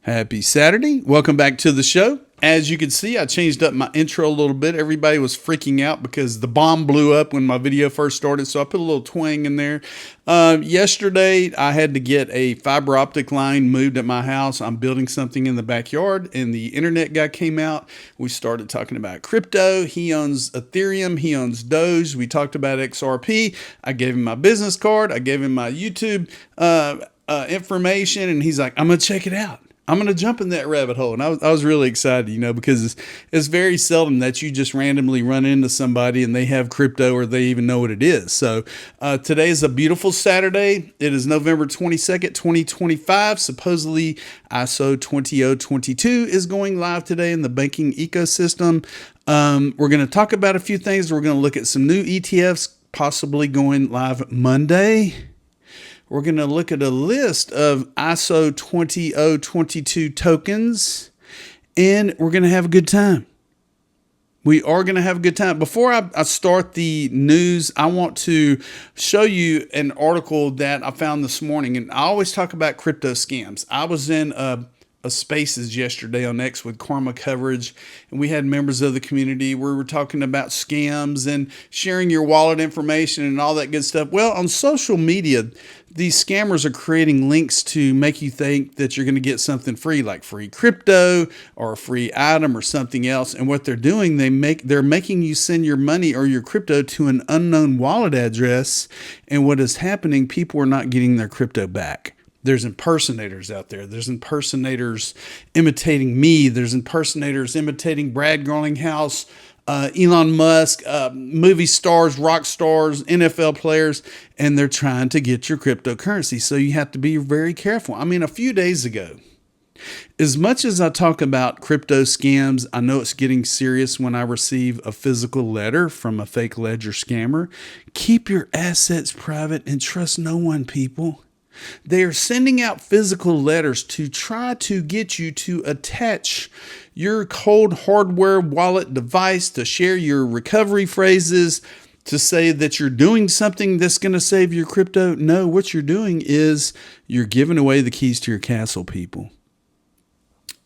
Happy Saturday. Welcome back to the show. As you can see, I changed up my intro a little bit. Everybody was freaking out because the bomb blew up when my video first started, so I put a little twang in there. Yesterday, I had to get a fiber optic line moved at my house. I'm building something in the backyard, and the internet guy came out. We started talking about crypto. He owns Ethereum. He owns Doge. We talked about XRP. I gave him my business card. I gave him my YouTube information, and he's like, I'm going to check it out. I'm going to jump in that rabbit hole. And I was really excited, because it's very seldom that you just randomly run into somebody and they have crypto or they even know what it is. So today is a beautiful Saturday. It is November 22nd, 2025. Supposedly ISO 20022 is going live today in the banking ecosystem. We're going to talk about a few things. We're going to look at some new ETFs possibly going live Monday. We're going to look at a list of ISO 20022 tokens, and we're going to have a good time. We are going to have a good time. Before I start the news, I want to show you an article that I found this morning, and I always talk about crypto scams. I was in a Spaces yesterday on X with Karma Coverage, and we had members of the community where we were talking about scams and sharing your wallet information and all that good stuff. Well, on social media, these scammers are creating links to make you think that you're going to get something free, like free crypto or a free item or something else. And what they're doing, they're making you send your money or your crypto to an unknown wallet address. And what is happening, people are not getting their crypto back. There's impersonators out there. There's impersonators imitating me. There's impersonators imitating Brad Garlinghouse, Elon Musk, movie stars, rock stars, NFL players, and they're trying to get your cryptocurrency. So you have to be very careful. I mean, a few days ago, as much as I talk about crypto scams, I know it's getting serious when I receive a physical letter from a fake ledger scammer. Keep your assets private and trust no one, people. They are sending out physical letters to try to get you to attach your cold hardware wallet device, to share your recovery phrases, to say that you're doing something that's going to save your crypto. No, what you're doing is you're giving away the keys to your castle, people.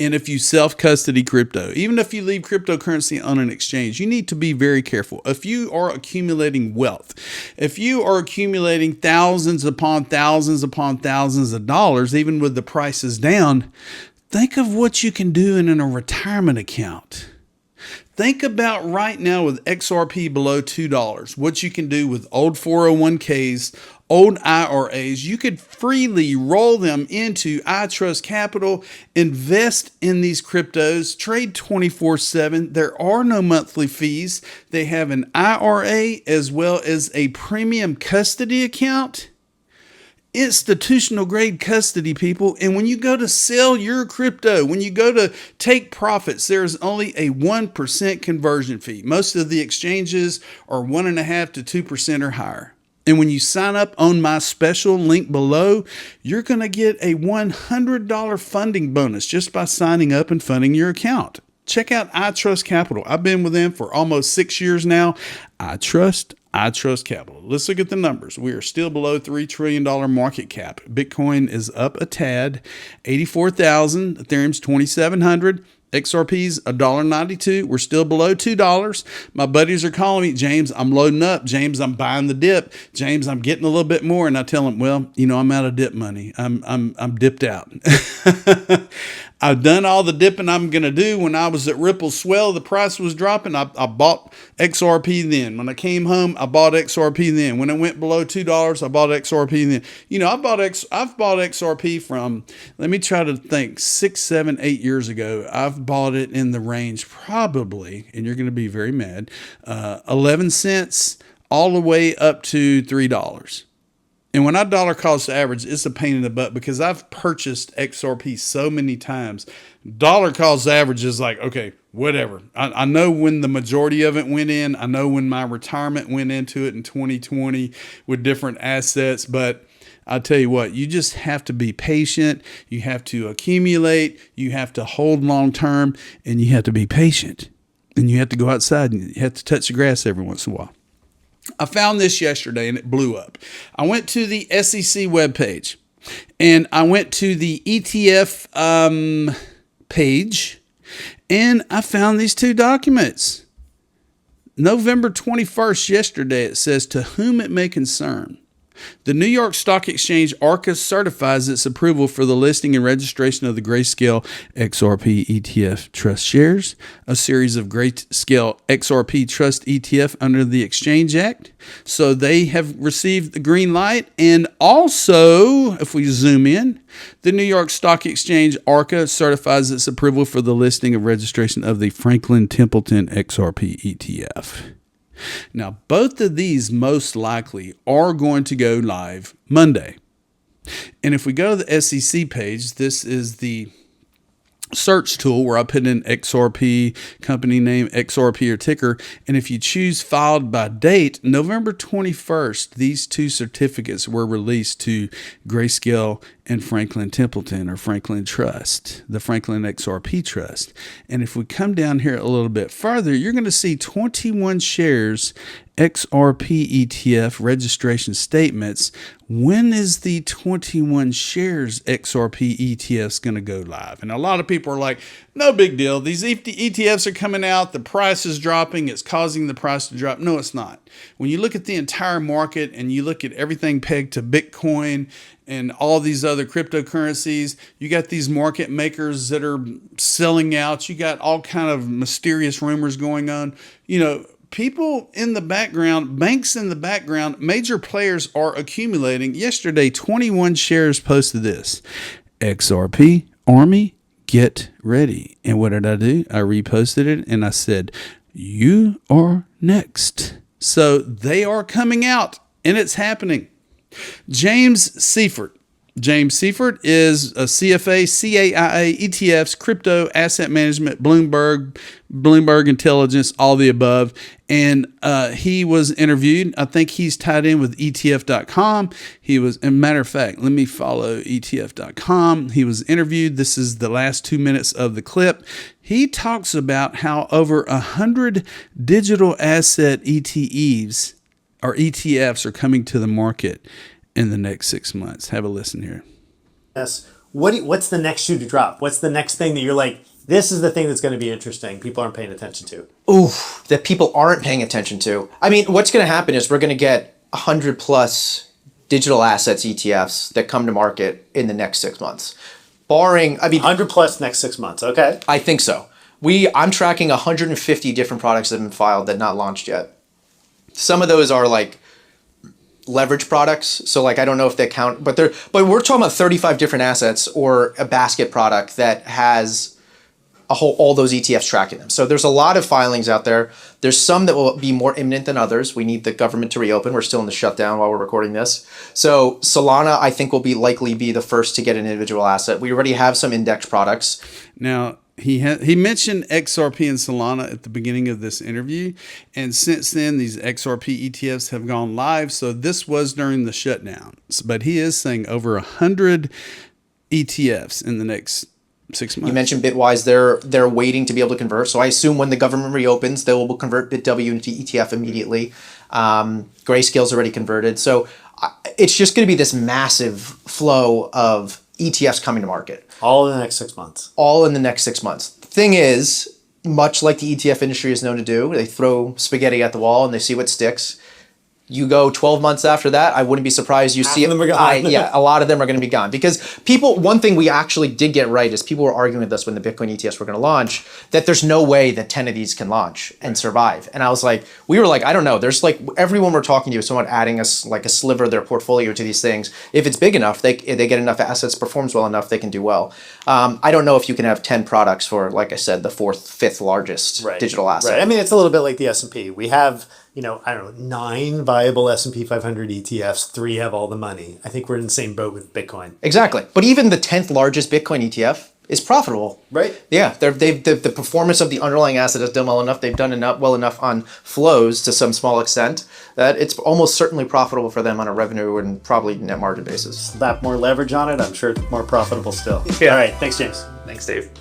And if you self-custody crypto, even if you leave cryptocurrency on an exchange, you need to be very careful. If you are accumulating wealth, if you are accumulating thousands upon thousands upon thousands of dollars, even with the prices down, think of what you can do in a retirement account. Think about right now with XRP below $2, what you can do with old 401ks, old IRAs. You could freely roll them into iTrustCapital, invest in these cryptos, trade 24/7. There are no monthly fees. They have an IRA as well as a premium custody account. Institutional grade custody, people. And when you go to sell your crypto, when you go to take profits, there's only a 1% conversion fee. Most of the exchanges are 1.5% to 2% or higher. And when you sign up on my special link below, you're going to get a $100 funding bonus just by signing up and funding your account. Check out iTrustCapital. I've been with them for almost 6 years now. iTrustCapital. Let's look at the numbers. We are still below $3 trillion market cap. Bitcoin is up a tad, 84,000. Ethereum's 2,700. XRP's $1.92. We're still below $2. My buddies are calling me, James, I'm loading up. James, I'm buying the dip. James, I'm getting a little bit more. And I tell them, well, I'm out of dip money. I'm dipped out. I've done all the dipping I'm going to do. When I was at Ripple Swell, the price was dropping. I bought XRP then. When I came home, I bought XRP then. When it went below $2, I bought XRP then. I've bought XRP from, let me try to think, 6, 7, 8 years ago. I've bought it in the range probably, and you're going to be very mad, 11 cents all the way up to $3. And when I dollar cost average, it's a pain in the butt because I've purchased XRP so many times. Dollar cost average is like, okay, whatever. I know when the majority of it went in. I know when my retirement went into it in 2020 with different assets. But I tell you what, you just have to be patient. You have to accumulate. You have to hold long term. And you have to be patient. And you have to go outside and you have to touch the grass every once in a while. I found this yesterday and it blew up. I went to the SEC webpage. And I went to the ETF page, and I found these two documents. November 21st, yesterday, it says, "To whom it may concern. The New York Stock Exchange ARCA certifies its approval for the listing and registration of the Grayscale XRP ETF Trust shares, a series of Grayscale XRP Trust ETF under the Exchange Act." So they have received the green light. And also, if we zoom in, the New York Stock Exchange ARCA certifies its approval for the listing and registration of the Franklin Templeton XRP ETF. Now, both of these most likely are going to go live Monday. And if we go to the SEC page, this is the search tool where I put in XRP, company name, XRP or ticker. And if you choose filed by date, November 21st, these two certificates were released to Grayscale and Franklin Templeton or Franklin Trust, the Franklin XRP Trust. And if we come down here a little bit further, you're going to see 21 shares XRP ETF registration statements. When is the 21 shares XRP ETFs going to go live? And a lot of people are like, no big deal. These ETFs are coming out. The price is dropping. It's causing the price to drop. No, it's not. When you look at the entire market and you look at everything pegged to Bitcoin and all these other cryptocurrencies, you got these market makers that are selling out. You got all kind of mysterious rumors going on. You know, people in the background, banks in the background, major players are accumulating. Yesterday, 21 shares posted this: XRP Army, get ready. And what did I do? I reposted it and I said, you are next. So they are coming out and it's happening. James Seifert. James Seifert is a CFA, CAIA, ETFs, crypto, asset management, Bloomberg Intelligence, all the above. And he was interviewed. I think he's tied in with ETF.com. He was, as a matter of fact, let me follow ETF.com. He was interviewed. This is the last 2 minutes of the clip. He talks about how over 100 digital asset ETFs or ETFs are coming to the market in the next 6 months. Have a listen here. Yes. What's the next shoe to drop? What's the next thing that you're like, this is the thing that's going to be interesting, people aren't paying attention to? Oof, that people aren't paying attention to. I mean, what's going to happen is we're going to get 100 plus digital assets ETFs that come to market in the next 6 months. Barring, 100 plus next 6 months. Okay. I think so. I'm tracking 150 different products that have been filed that not launched yet. Some of those are like leverage products. So like, I don't know if they count, but we're talking about 35 different assets or a basket product that has all those ETFs tracking them. So there's a lot of filings out there. There's some that will be more imminent than others. We need the government to reopen. We're still in the shutdown while we're recording this. So Solana, I think, will likely be the first to get an individual asset. We already have some index products. Now, he mentioned XRP and Solana at the beginning of this interview. And since then, these XRP ETFs have gone live. So this was during the shutdown. But he is saying over 100 ETFs in the next 6 months. You mentioned Bitwise. They're waiting to be able to convert. So I assume when the government reopens, they will convert BitW into ETF immediately. Grayscale's already converted. So it's just going to be this massive flow of ETFs coming to market. All in the next 6 months. All in the next 6 months. The thing is, much like the ETF industry is known to do, they throw spaghetti at the wall and they see what sticks. You go 12 months after that, I wouldn't be surprised you see it. Half of them are gone. Yeah, a lot of them are going to be gone. Because one thing we actually did get right is people were arguing with us when the Bitcoin ETFs were going to launch that there's no way that 10 of these can launch and survive. And I was like, I don't know. There's like, everyone we're talking to is somewhat adding us like a sliver of their portfolio to these things. If it's big enough, they get enough assets, performs well enough, they can do well. I don't know if you can have 10 products for, like I said, the fifth largest digital asset. Right. I mean, it's a little bit like the S&P. We have, 9 viable S&P 500 ETFs, 3 have all the money. I think we're in the same boat with Bitcoin. Exactly. But even the 10th largest Bitcoin ETF is profitable. Right. Yeah. The performance of the underlying asset has done well enough. They've done well enough on flows to some small extent that it's almost certainly profitable for them on a revenue and probably net margin basis. Slap more leverage on it. I'm sure it's more profitable still. Yeah. All right. Thanks, James. Thanks, Dave.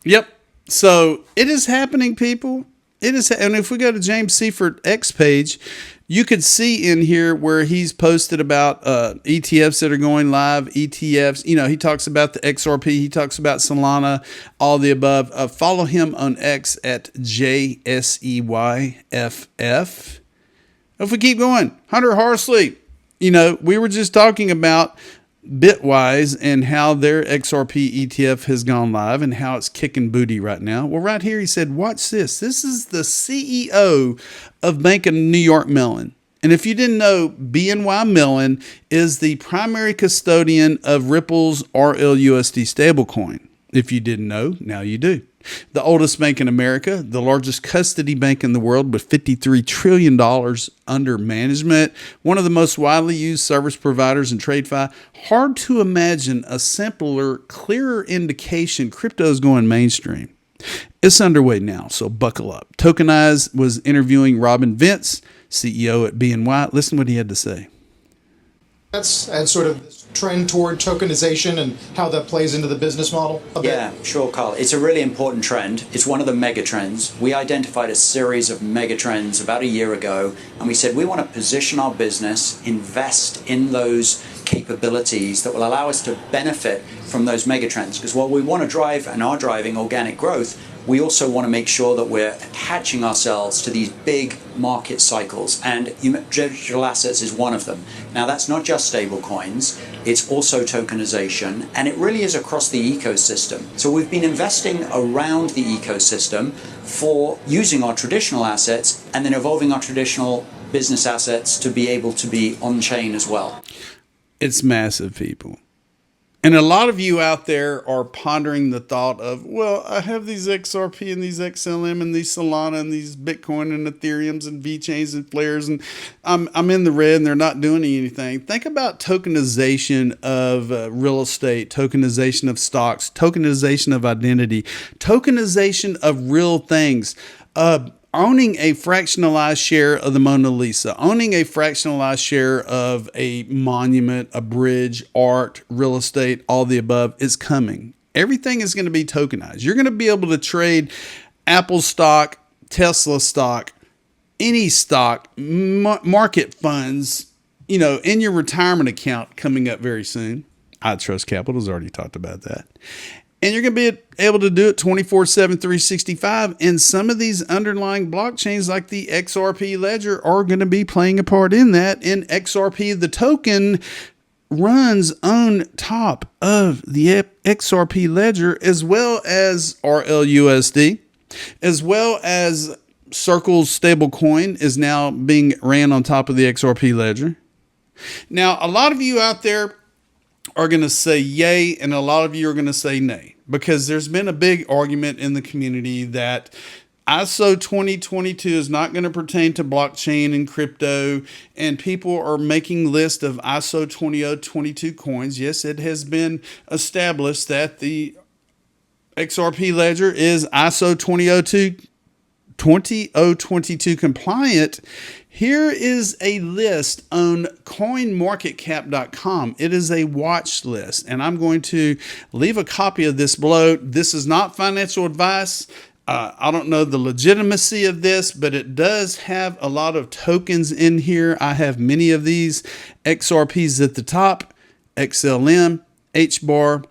Yep. So it is happening, people. It is, and if we go to James Seifert X page, You could see in here where he's posted about ETFs that are going live, ETFs. He talks about the XRP. He talks about Solana, all the above. Follow him on X at JSEYFF. If we keep going, Hunter Horsley, we were just talking about Bitwise and how their XRP ETF has gone live and how it's kicking booty right now. Well, right here he said, watch this. This is the CEO of Bank of New York Mellon. And if you didn't know, BNY Mellon is the primary custodian of Ripple's RLUSD stablecoin. If you didn't know, now you do. The oldest bank in America, the largest custody bank in the world with $53 trillion under management, one of the most widely used service providers in TradeFi. Hard to imagine a simpler, clearer indication crypto is going mainstream. It's underway now, so buckle up. Tokenize was interviewing Robin Vince, CEO at BNY. Listen to what he had to say. That's sort of this trend toward tokenization and how that plays into the business model a bit? Yeah, sure, Carl. It's a really important trend. It's one of the mega trends. We identified a series of mega trends about a year ago, and we said we want to position our business, invest in those capabilities that will allow us to benefit from those mega trends. Because while we want to drive and are driving organic growth, we also want to make sure that we're attaching ourselves to these big market cycles, and digital assets is one of them. Now, that's not just stable coins, it's also tokenization, and it really is across the ecosystem. So we've been investing around the ecosystem for using our traditional assets and then evolving our traditional business assets to be able to be on-chain as well. It's massive, people. And a lot of you out there are pondering the thought of, well, I have these XRP and these XLM and these Solana and these Bitcoin and Ethereums and VeChains and Flares, and I'm in the red and they're not doing anything. Think about tokenization of real estate, tokenization of stocks, tokenization of identity, tokenization of real things. Owning a fractionalized share of the Mona Lisa, owning a fractionalized share of a monument, a bridge, art, real estate, all the above is coming. Everything is going to be tokenized. You're going to be able to trade Apple stock, Tesla stock, any stock, market funds, in your retirement account coming up very soon. iTrustCapital has already talked about that. And you're going to be able to do it 24/7, 365. And some of these underlying blockchains like the XRP ledger are going to be playing a part in that. And XRP, the token, runs on top of the XRP ledger, as well as RLUSD, as well as Circle's stablecoin is now being ran on top of the XRP ledger. Now, a lot of you out there are going to say yay, and a lot of you are going to say nay, because there's been a big argument in the community that ISO 2022 is not going to pertain to blockchain and crypto, and people are making lists of ISO 2022 coins. Yes, it has been established that the XRP ledger is ISO 2022 compliant. Here is a list on coinmarketcap.com. It is a watch list, and I'm going to leave a copy of this below. This is not financial advice. I don't know the legitimacy of this, but it does have a lot of tokens in here. I have many of these. XRPs at the top, XLM, HBAR,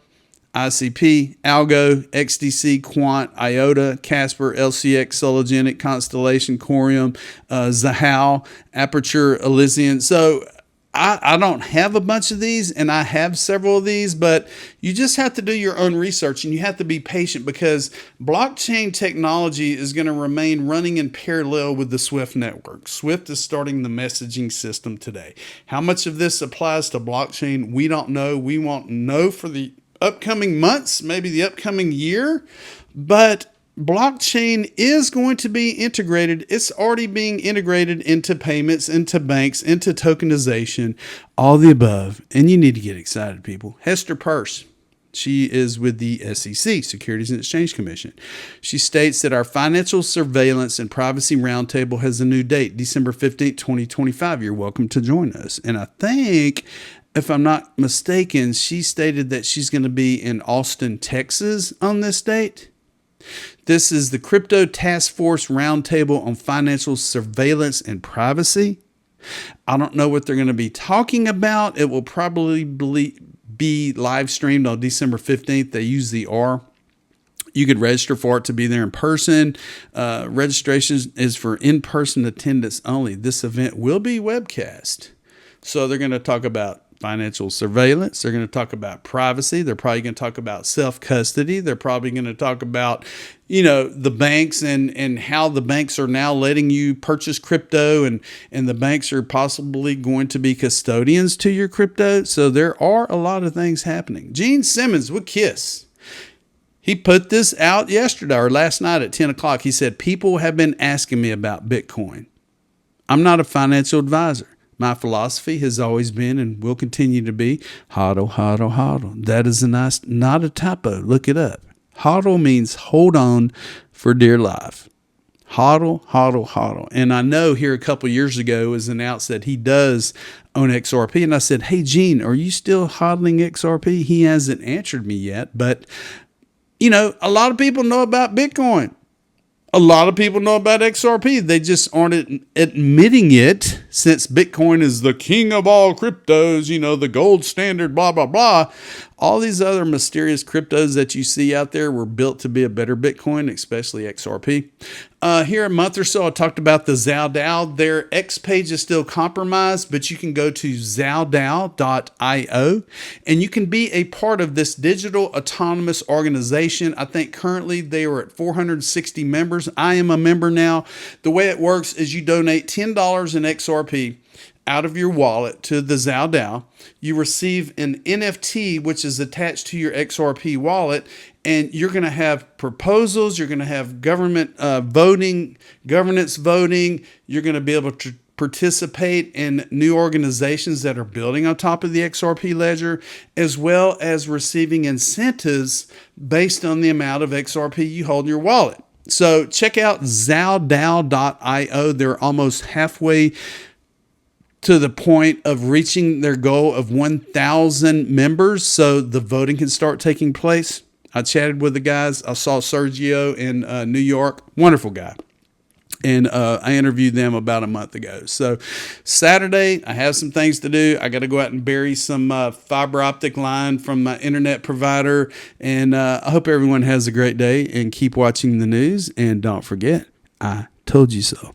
ICP, Algo, XDC, Quant, IOTA, Casper, LCX, Sologenic, Constellation, Corium, Zahao, Aperture, Elysian. So I don't have a bunch of these, and I have several of these, but you just have to do your own research, and you have to be patient, because blockchain technology is going to remain running in parallel with the SWIFT network. SWIFT is starting the messaging system today. How much of this applies to blockchain, we don't know. We won't know for the upcoming months, maybe the upcoming year, but blockchain is going to be integrated. It's already being integrated into payments, into banks, into tokenization, all the above. And you need to get excited, people. Hester Peirce, she is with the SEC, Securities and Exchange Commission. She states that our financial surveillance and privacy roundtable has a new date, December 15th, 2025. You're welcome to join us. And I think, if I'm not mistaken, she stated that she's going to be in Austin, Texas on this date. This is the Crypto Task Force Roundtable on Financial Surveillance and Privacy. I don't know what they're going to be talking about. It will probably be live streamed on December 15th. They use the R. You could register for it to be there in person. Registration is for in-person attendance only. This event will be webcast. So they're going to talk about financial surveillance. They're going to talk about privacy. They're probably going to talk about self-custody. They're probably going to talk about, the banks and how the banks are now letting you purchase crypto, and the banks are possibly going to be custodians to your crypto. So there are a lot of things happening. Gene Simmons with KISS. He put this out yesterday or last night at 10 o'clock. He said, people have been asking me about Bitcoin. I'm not a financial advisor. My philosophy has always been and will continue to be HODL, HODL, HODL. That is not a typo. Look it up. HODL means hold on for dear life. HODL, HODL, HODL. And I know here a couple years ago it was announced that he does own XRP. And I said, hey, Gene, are you still hodling XRP? He hasn't answered me yet. But, a lot of people know about Bitcoin. A lot of people know about XRP. They just aren't admitting it, since Bitcoin is the king of all cryptos, the gold standard, blah, blah, blah. All these other mysterious cryptos that you see out there were built to be a better Bitcoin, especially XRP. Here a month or so, I talked about the XAO DAO. Their X page is still compromised, but you can go to XAODAO.io and you can be a part of this digital autonomous organization. I think currently they are at 460 members. I am a member now. The way it works is you donate $10 in XRP out of your wallet to the XAO DAO. You receive an NFT, which is attached to your XRP wallet, and you're going to have proposals. You're going to have government voting, governance voting. You're going to be able to participate in new organizations that are building on top of the XRP ledger, as well as receiving incentives based on the amount of XRP you hold in your wallet. So check out XAODAO.io. They're almost halfway to the point of reaching their goal of 1,000 members, so the voting can start taking place. I chatted with the guys. I saw Sergio in New York. Wonderful guy. And I interviewed them about a month ago. So Saturday, I have some things to do. I got to go out and bury some fiber optic line from my internet provider. And I hope everyone has a great day and keep watching the news. And don't forget, I told you so.